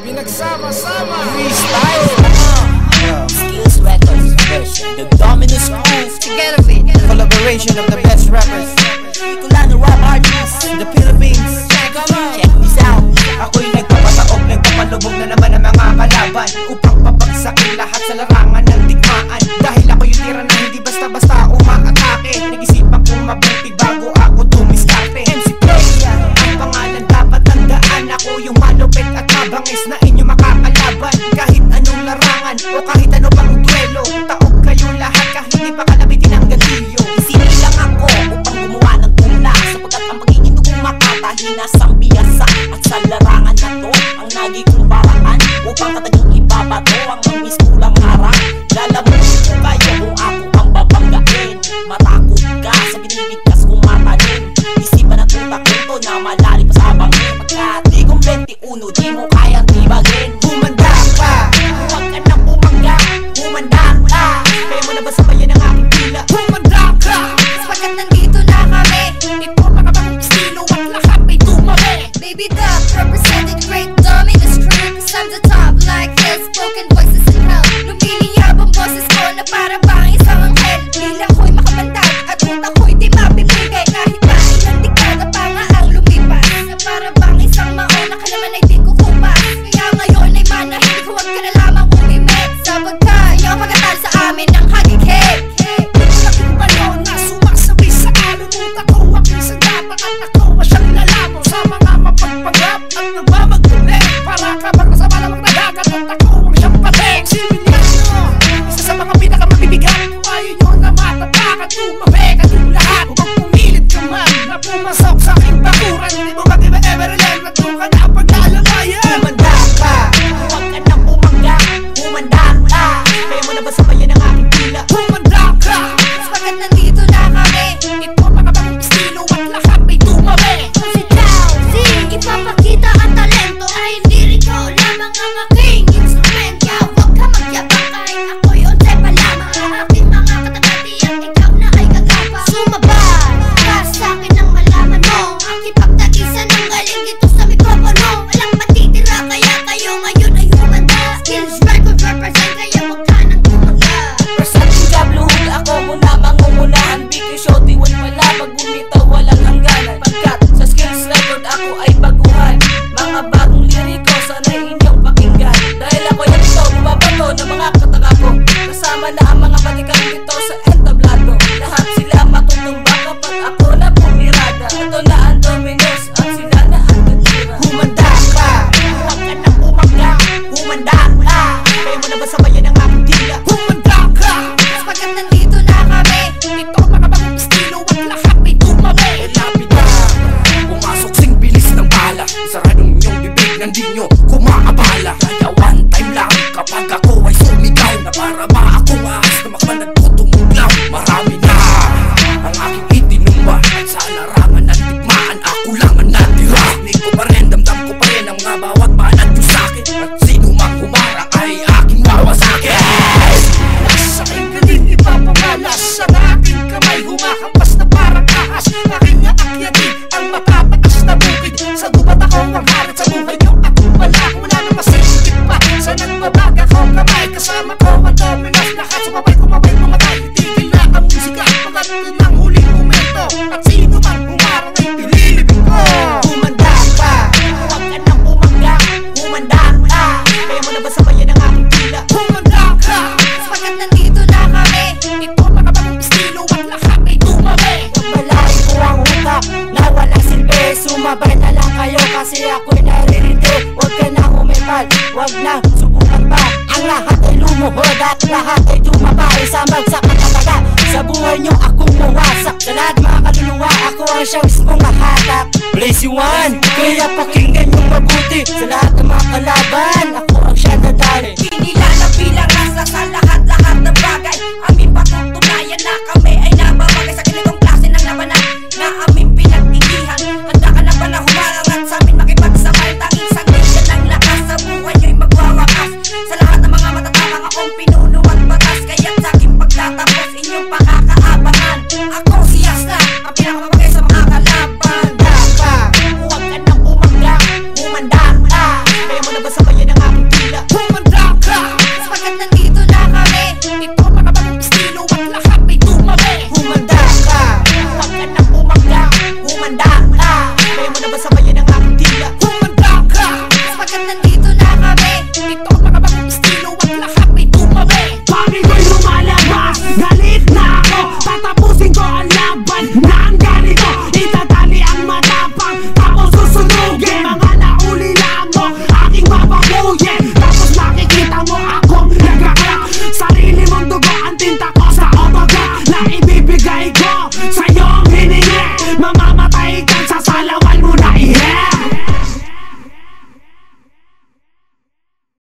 Pinagsama-sama freestyle Skills Records version, the Dominus Groove, together with the collaboration of the best rappers, Bicolano rap artists in the Philippines. Check this out. Ako'y nagpapataog, nagpapalubog na naman ang mga kalaban upang papagsakin lahat sa larangan ng digmaan. Dahil ako yung tira na hindi basta-basta umaatake. Nag-isipan kong mabuti bago ako tumiskarte. MC Playa, ang pangalan dapat tandaan. Ako yung malupit at mabangis na inyo makakalaban. Kahit anong larangan o kahit ano pang duelo, taog kayo lahat kahit hindi pa kalabitin ang gatilyo. Isinilang ako upang gumawa ng tula, sapagkat ang pagiging dugong makatahina sa biyasa. At sa larangan na to, ang naging kong paraan upang kataging ibabato ang mangis kulang harang. Lalamunin ko kayo kung ako ang babanggain. Matakot ka sa binibigkas kong matalim. Isipan ang utak ko na malalim pa sa bangin. Pagkat di kong 21, di mo kayang tibagin. Humanda ka, huwag ka nang umangga. Humanda ka, kaya mo na ba sabayan ang aking pila? Humanda ka, sapagkat nandito na kami. Ito mga bagong estilo at lahat may tumami. Baby Dub, represented great Dominus crew. Cause I'm the top like this, spoken voices in hell. Lumiliyab ang boses ko na para bang isang anghel. Bilang ko'y makamandag at utak ko'y di mapipigay. Kahit na ilang dekada pa nga ang lumipas, na para bang isang mauna ka naman ay di kukupas. Kaya ngayon ay manahimik, huwag ka na lamang umimik. Sapagkat ayaw magatal sa amin ng hagikik. Laking balon na sumasabi sa alon. Utak ko aking sandata at ako masyang lalamo sa mga mapagpanggap at nagmamagdulit. Para ka bang nasa malamang nagagat at ako ang siyang pating. Similiano, isa sa mga pinakamabibigat. Ayaw nyo na matapakan, tumabek at yung lahat. Huwag pumilit ka man na pumasok sa aking bakuran. Hindi mo ba't iba Everland at doon ka na paglalamayan. humanda ka, huwag ka nang umangga. Humanda ka, kaya mo na ba sabayan ang aking pila? Humanda ka, Sapagkat nandito na kami. ito mga bagong estilo at lahat may tumami. Si Chowzy, ipapakita ang talento. Ay hindi rin ko lamang ang aking instrument. Kaya huwag ka magyabang kahit ako'y onse pa lamang. Ang aking mga katatatiyan, ikaw na ay gagapa. Sumabay, para sa'kin ang malaman mo. Aking pagtagisa ng galing dito sa mikropono. Walang matitira kaya kayo ngayon ay humanda. Skills Records represent kaya huwag ka nang tumangga. Persating kabluhog ako muna mangungunahan. Bigay shoti wal wala, pag bumitaw walang hangganan. Pagkat sa Skills Record ako ay baguhan. Mga bagong liriko sana'y inyong pakinggan. Dahil ako yan ito, bumabato ng mga katanga ko. Kasama na ang mga batikang ito sa entablado. Lahat sila matutumba kapag ako na pumirada. Ito na ang Dominus at sila na ang gatira. Humanda ka, huwag ka nang umangga. Humanda ka, kaya mo na ba sabayan ang aking dila? Humanda ka, Sapagkat nandito na kami. ito mga bagong estilo at lahat may tumami. Lapit na, pumasok sing bilis ng bala. Saradong inyong bibig, hindi nyo kumaabala. Kaya one time lang kapag ako ay sumigaw, na para ba akong ahas na magmanagtutunguglaw. Marami na ang aking itinumba at sa larangan ng digmaan ako lang ang natira. Hindi ko pa rin, damdam ko pa rin ang mga bawat banat nyo sa'kin. At sino mang humarang ay aking wawasakin. Sa aking galing ipapamalas, sa aking kamay humahampas na parang ahas. Aking aakyatin ang mapapataas na bukid. Sa gubat ako ang harit sa buhay nyo. Ako wala, wala na masisipit pa. Sa nagmabag ako kamay, kasama ko ang Dominus. Lahat sumabay, kumabay, mamatay. Tigil na ang musika, pagdating ng huling momento. At sino mang humarang ay pililibing ko. Humanda ka, huwag ka nang umangga. Humanda ka, kaya mo na ba sabayan ang aking pila? Humanda ka, Sapagkat nandito na kami. ito mga bagong estilo at lahat may tumami. Balay ko ang utak na walang silbi. Sumabay na lang kayo kasi ako'y naririto. Huwag ka na umipal, huwag na subukan pa. Ang lahat ay lumuhod at lahat ay tumaba. Isang bagsak na kataga sa buhay nyo akong mawasak. Sa lahat mga kaluluwa ako ang siyang mismong mahatak. Place you one, kaya pakinggan yung mabuti. Sa lahat